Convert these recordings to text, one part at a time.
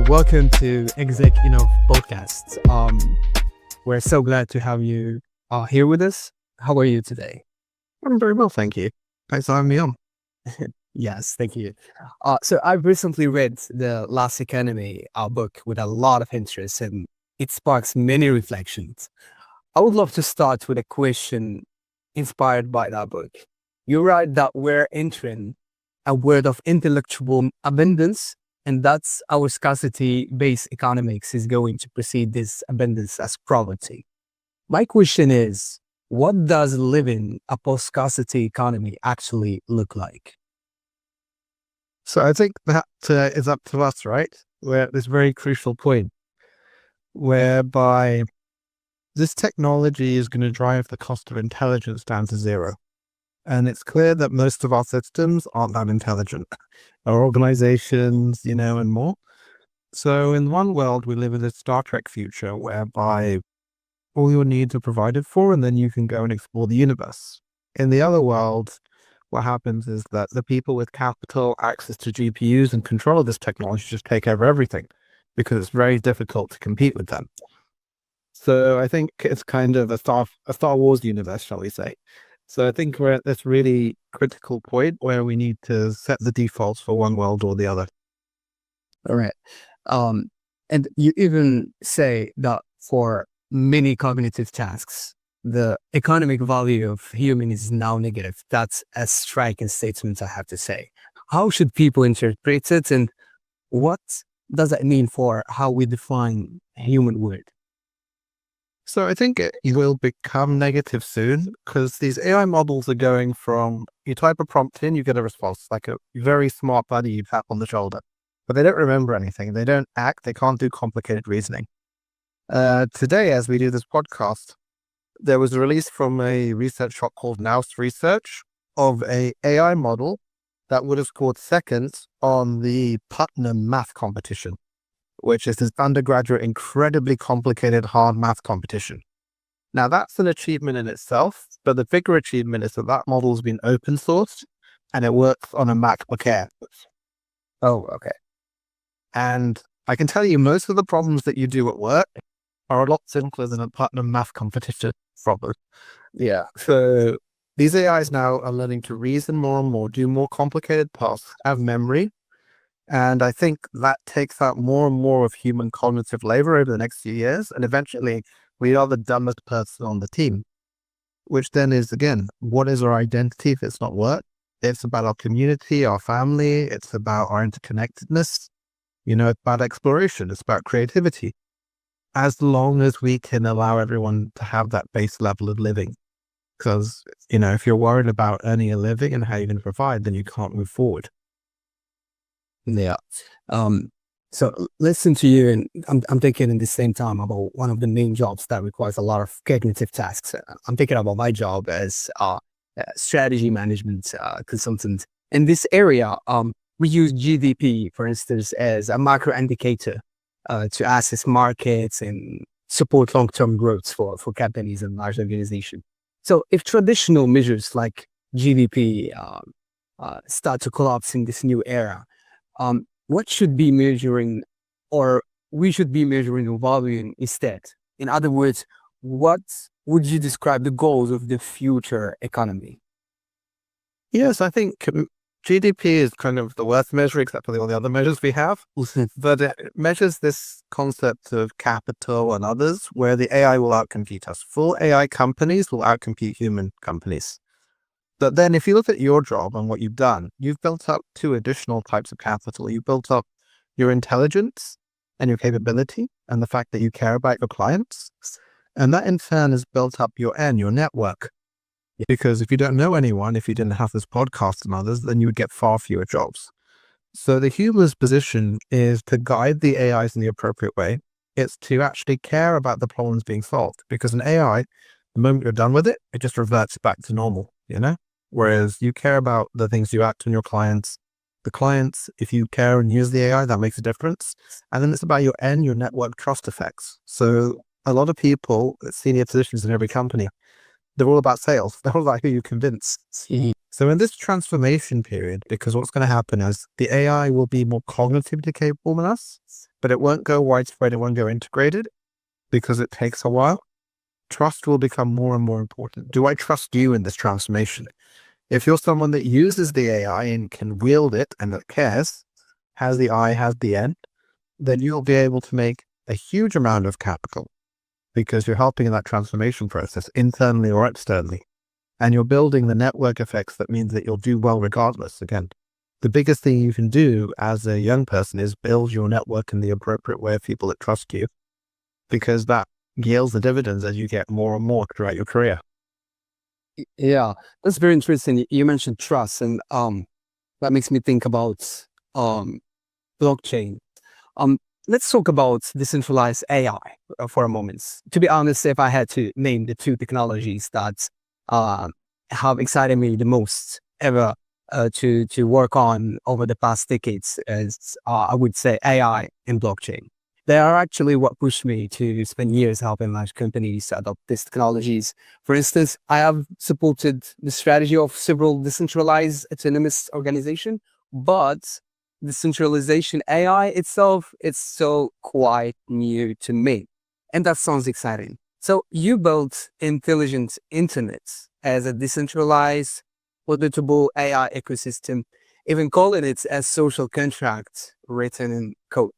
welcome to ExecINNOV podcast. We're so glad to have you here with us. How are you today? I'm very well, thank you. Thanks for having me on. Yes, thank you. So I've recently read the Last Economy book with a lot of interest, and it sparks many reflections. I would love to start with a question inspired by that book. You write that we're entering a world of intellectual abundance, and that's our scarcity-based economics is going to precede this abundance as poverty. My question is, what does living a post-scarcity economy actually look like? So I think that is up to us, right? We're at this very crucial point whereby this technology is going to drive the cost of intelligence down to zero. And it's clear that most of our systems aren't that intelligent. Our organizations, and more. So in one world, we live in this Star Trek future whereby all your needs are provided for, and then you can go and explore the universe. In the other world, what happens is that the people with capital, access to GPUs and control of this technology just take over everything because it's very difficult to compete with them. So I think it's kind of a Star Wars universe, shall we say. So I think we're at this really critical point where we need to set the defaults for one world or the other. All right. And you even say that for many cognitive tasks, the economic value of human is now negative. That's a striking statement, I have to say. How should people interpret it, and what does that mean for how we define human worth? So I think it will become negative soon because these AI models are going from, you type a prompt in, you get a response, like a very smart buddy you tap on the shoulder. But they don't remember anything. They don't act. They can't do complicated reasoning. Today, as we do this podcast, there was a release from a research shop called Nous Research of a AI model that would have scored second on the Putnam math competition, which is this undergraduate, incredibly complicated, hard math competition. Now, that's an achievement in itself, but the bigger achievement is that that model has been open sourced and it works on a MacBook Air. Oh, okay. And I can tell you most of the problems that you do at work are a lot simpler than a Putnam math competition problem. Yeah. So these AIs now are learning to reason more and more, do more complicated tasks, have memory. And I think that takes out more and more of human cognitive labor over the next few years. And eventually we are the dumbest person on the team, which then is, again, what is our identity if it's not work? It's about our community, our family. It's about our interconnectedness. It's about exploration. It's about creativity. As long as we can allow everyone to have that base level of living. Because, if you're worried about earning a living and how you're going to provide, then you can't move forward. Yeah. So listen to you, and I'm thinking in the same time about one of the main jobs that requires a lot of cognitive tasks. I'm thinking about my job as a strategy management consultant. In this area, we use GDP, for instance, as a macro indicator to assess markets and support long-term growth for companies and large organizations. So if traditional measures like GDP start to collapse in this new era, what should be measuring, or we should be measuring or valuing instead? In other words, what would you describe the goals of the future economy? Yes, I think GDP is kind of the worst measure, except for all the other measures we have. But it measures this concept of capital and others, where the AI will outcompete us. Full AI companies will outcompete human companies. But then if you look at your job and what you've done, you've built up two additional types of capital. You've built up your intelligence and your capability and the fact that you care about your clients. And that in turn has built up your network. Because if you don't know anyone, if you didn't have this podcast and others, then you would get far fewer jobs. So the human's position is to guide the AIs in the appropriate way. It's to actually care about the problems being solved. Because an AI, the moment you're done with it, it just reverts back to normal, Whereas you care about the things you act on your clients. The clients, if you care and use the AI, that makes a difference. And then it's about your network trust effects. So a lot of people, senior positions in every company, they're all about sales. They're all about who you convince. So in this transformation period, because what's going to happen is the AI will be more cognitively capable than us. but it won't go widespread, it won't go integrated because it takes a while. Trust will become more and more important. Do I trust you in this transformation? If you're someone that uses the AI and can wield it and that cares, has the I, has the N, then you'll be able to make a huge amount of capital because you're helping in that transformation process internally or externally. And you're building the network effects that means that you'll do well regardless. Again, the biggest thing you can do as a young person is build your network in the appropriate way of people that trust you, because that yields the dividends as you get more and more throughout your career. Yeah, that's very interesting. You mentioned trust, and that makes me think about blockchain. Let's talk about decentralized AI for a moment. To be honest, if I had to name the two technologies that have excited me the most ever to work on over the past decades, is I would say AI and blockchain. They are actually what pushed me to spend years helping large companies adopt these technologies. For instance, I have supported the strategy of several decentralized autonomous organizations, but decentralization AI itself, it's so quite new to me. And that sounds exciting. So you built intelligent internet as a decentralized, auditable AI ecosystem, even calling it a social contract written in code.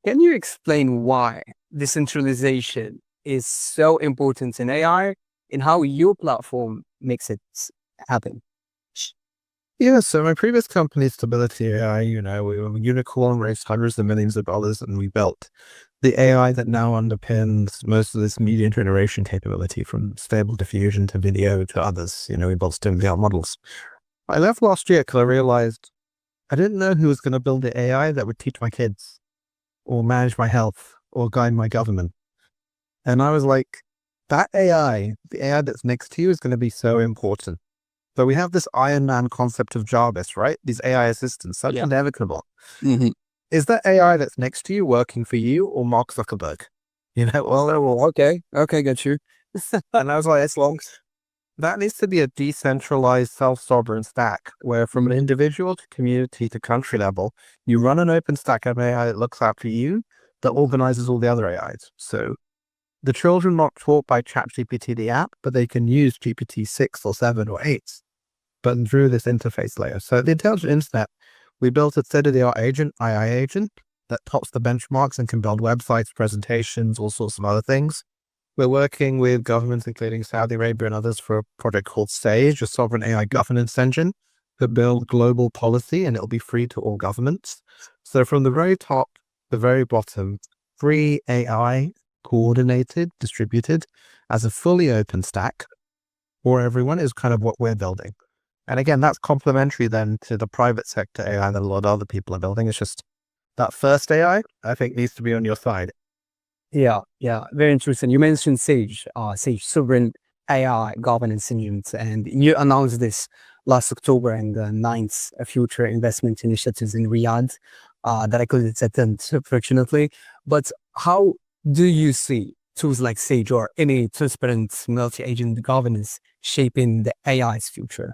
Can you explain why decentralization is so important in AI and how your platform makes it happen? Yeah, so my previous company, Stability AI, we were a unicorn, raised hundreds of millions of dollars, and we built the AI that now underpins most of this media generation capability, from Stable Diffusion to video to others. We built state-of-the-art models. I left last year because I realized I didn't know who was going to build the AI that would teach my kids or manage my health or guide my government. And I was like, that AI, the AI that's next to you, is going to be so important. So we have this Iron Man concept of Jarvis, right? These AI assistants, such inevitable. Mm-hmm. Is that AI that's next to you working for you or Mark Zuckerberg? Okay, got you. And I was like, that needs to be a decentralized, self-sovereign stack where from an individual to community to country level, you run an open stack of AI that looks after you, that organizes all the other AIs. So the children not taught by ChatGPT, the app, but they can use GPT 6 or 7 or 8, but through this interface layer. So the intelligent internet, we built a state-of-the-art agent, AI agent, that tops the benchmarks and can build websites, presentations, all sorts of other things. We're working with governments, including Saudi Arabia and others, for a project called Sage, a sovereign AI governance engine that build global policy, and it'll be free to all governments. So from the very top to the very bottom, free AI, coordinated, distributed as a fully open stack for everyone is kind of what we're building. And again, that's complementary then to the private sector AI that a lot of other people are building. It's just that first AI, I think, needs to be on your side. Yeah, very interesting. You mentioned Sage, Sage Sovereign AI Governance Engine, and you announced this last October and announced a future investment initiatives in Riyadh that I couldn't attend, fortunately. But how do you see tools like Sage or any transparent multi-agent governance shaping the AI's future?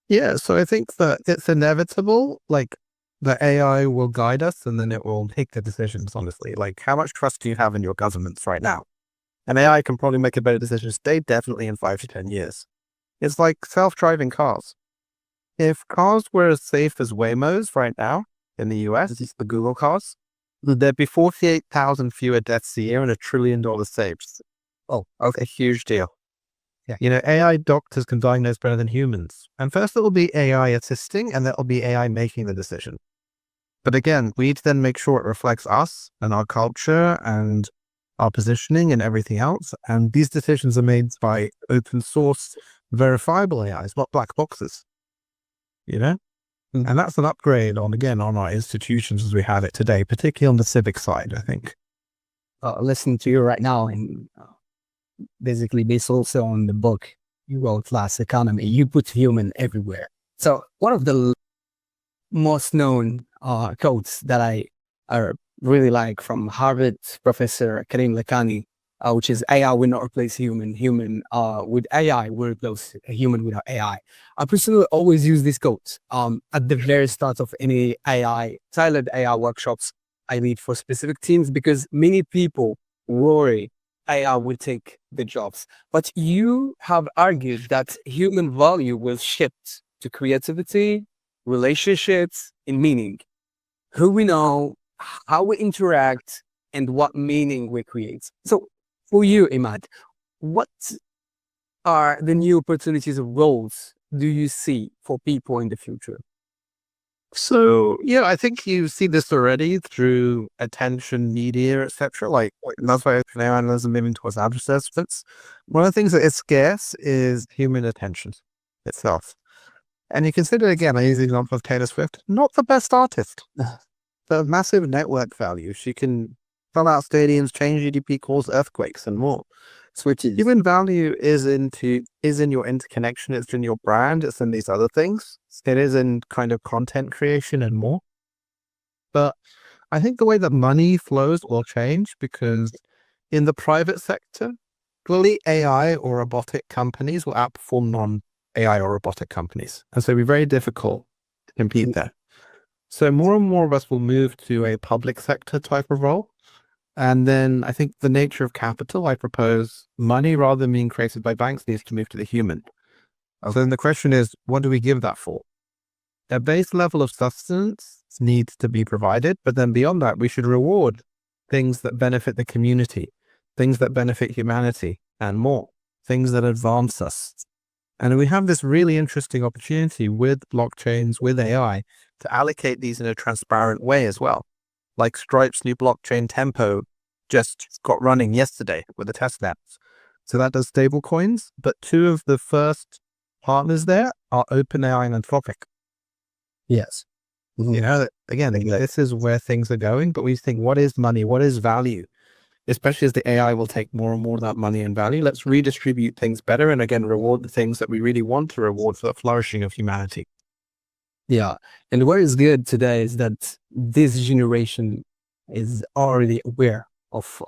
Yeah, so I think that it's inevitable, like the AI will guide us and then it will make the decisions, honestly. Like, how much trust do you have in your governments right now? And AI can probably make a better decision today, definitely in 5 to 10 years. It's like self-driving cars. If cars were as safe as Waymo's right now in the US, it's the Google cars, there'd be 48,000 fewer deaths a year and $1 trillion saved. Oh, okay, huge deal. Yeah. AI doctors can diagnose better than humans. And first it will be AI assisting, and that will be AI making the decision. But again, we need to then make sure it reflects us and our culture and our positioning and everything else. And these decisions are made by open source, verifiable AIs, not black boxes. And that's an upgrade on our institutions as we have it today, particularly on the civic side, I think. Listening to you right now, and basically based also on the book you wrote, Last Economy, you put human everywhere. So one of the most known quotes that I really like from Harvard professor Karim Lakhani, which is AI will not replace human. Human with AI will replace a human without AI. I personally always use this quote at the very start of any AI, tailored AI workshops, I lead for specific teams because many people worry AI will take the jobs. But you have argued that human value will shift to creativity, relationships, and meaning. Who we know, how we interact, and what meaning we create. So for you, Emad, what are the new opportunities of roles do you see for people in the future? So yeah, I think you see this already through attention, media, etc. Like that's why OpenAI analysts are moving towards advertisements. One of the things that is scarce is human attention itself. And you consider again, I use the example of Taylor Swift, not the best artist, but massive network value. She can fill out stadiums, change GDP, cause earthquakes, and more. Switches. Human value is in your interconnection. It's in your brand. It's in these other things. It is in kind of content creation and more. But I think the way that money flows will change because in the private sector, clearly AI or robotic companies will outperform non-AI or robotic companies. And so it'll be very difficult to compete there. So more and more of us will move to a public sector type of role. And then I think the nature of capital, I propose money rather than being created by banks needs to move to the human. So then the question is, what do we give that for? A base level of substance needs to be provided, but then beyond that, we should reward things that benefit the community, things that benefit humanity and more, things that advance us. And we have this really interesting opportunity with blockchains, with AI, to allocate these in a transparent way as well. Like Stripe's new blockchain Tempo just got running yesterday with the testnet. So that does stable coins, but two of the first partners there are OpenAI and Anthropic. Yes. You know, again, this is where things are going, but we think, what is money? What is value? Especially as the AI will take more and more of that money and value. Let's redistribute things better and again, reward the things that we really want to reward for the flourishing of humanity. Yeah. And what is good today is that this generation is already aware of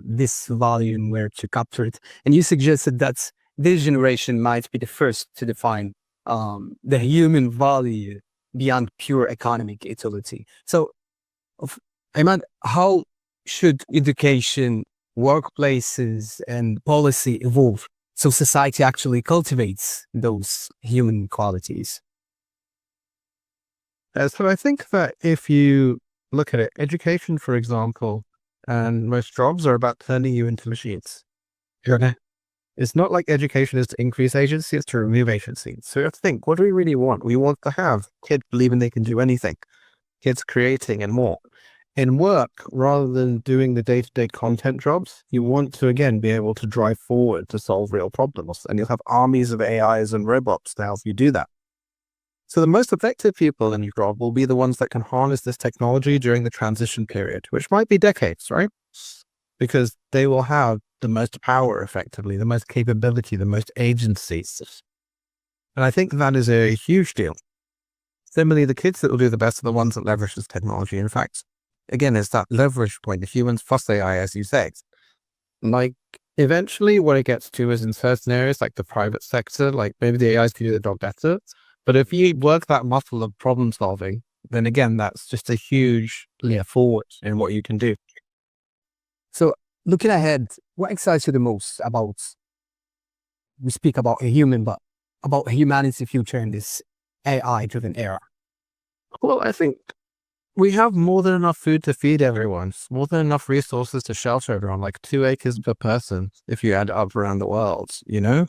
this value and where to capture it. And you suggested that this generation might be the first to define the human value beyond pure economic utility. So, Ayman, how should education, workplaces, and policy evolve so society actually cultivates those human qualities? So I think that if you look at it, education, for example, and most jobs are about turning you into machines. Okay. It's not like education is to increase agency, it's to remove agency. So you have to think, what do we really want? We want to have kids believing they can do anything, kids creating and more. In work, rather than doing the day-to-day content jobs, you want to, again, be able to drive forward to solve real problems. And you'll have armies of AIs and robots to help you do that. So the most effective people in your job will be the ones that can harness this technology during the transition period, which might be decades, right? Because they will have the most power, effectively, the most capability, the most agency. And I think that is a huge deal. Similarly, the kids that will do the best are the ones that leverage this technology. In fact, again, it's that leverage point, the humans plus AI, as you say. Like, eventually what it gets to is in certain areas, like the private sector, like maybe the AIs can do the job better. But if you work that muscle of problem solving, then again, that's just a huge leap forward in what you can do. So looking ahead, what excites you the most about, we speak about a human, but about humanity's future in this AI-driven era? Well, I think we have more than enough food to feed everyone, more than enough resources to shelter everyone, like 2 acres per person, if you add it up around the world, you know?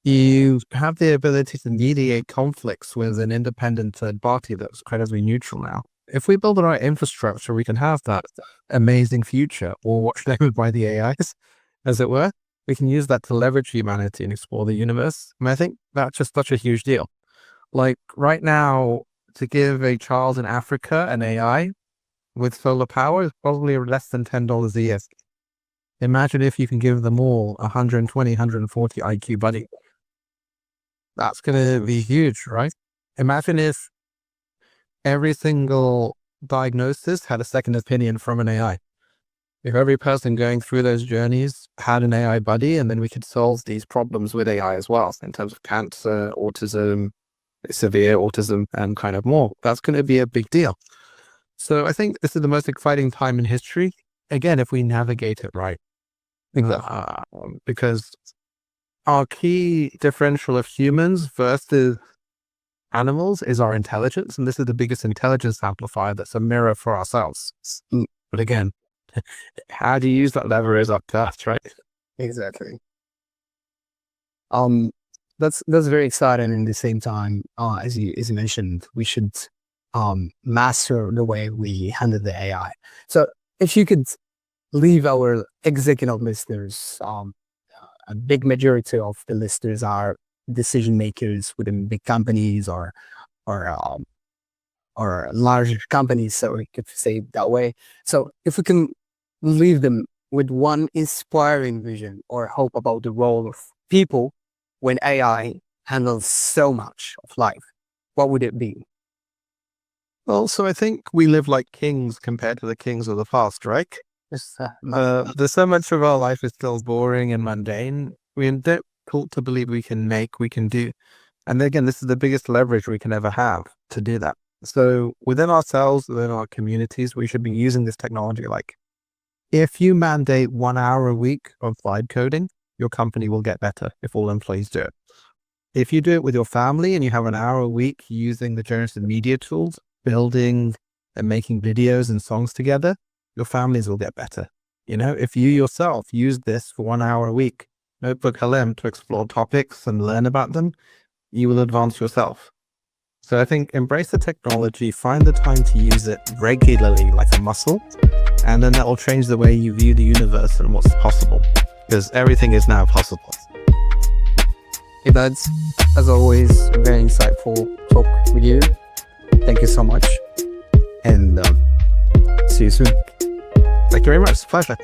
You have the ability to mediate conflicts with an independent third party that's incredibly neutral now. If we build the right infrastructure, we can have that amazing future, or watched over by the AIs, as it were. We can use that to leverage humanity and explore the universe. I mean, I think that's just such a huge deal. Like right now, to give a child in Africa an AI with solar power is probably less than $10 a year. Imagine if you can give them all 120, 140 IQ buddy. That's going to be huge, right? Imagine if every single diagnosis had a second opinion from an AI. If every person going through those journeys had an AI buddy, and then we could solve these problems with AI as well, in terms of cancer, autism, severe autism, and kind of more. That's going to be a big deal. So I think this is the most exciting time in history. Again, if we navigate it right. Because our key differential of humans versus animals is our intelligence. And this is the biggest intelligence amplifier that's a mirror for ourselves. But again, how do you use that lever is up to us, right? Exactly. That's very exciting. And at the same time, as you mentioned, we should master the way we handle the AI. So if you could leave our ExecINNOV listeners, a big majority of the listeners are decision makers within big companies or large companies, so we could say it that way. So if we can leave them with one inspiring vision or hope about the role of people when AI handles so much of life, what would it be? Well, so I think we live like kings compared to the kings of the past, right? There's so much of our life is still boring and mundane. We don't taught to believe we can do. And again, this is the biggest leverage we can ever have to do that. So within ourselves, within our communities, we should be using this technology. Like, if you mandate 1 hour a week of vibe coding, your company will get better if all employees do it. If you do it with your family and you have an hour a week using the generative media tools, building and making videos and songs together, your families will get better. You know, if you yourself use this for 1 hour a week, Notebook LM, to explore topics and learn about them, you will advance yourself. So I think embrace the technology, find the time to use it regularly like a muscle, and then that will change the way you view the universe and what's possible, because everything is now possible. Emad, as always, very insightful talk with you. Thank you so much, and see you soon. Thank you very much. It's a pleasure.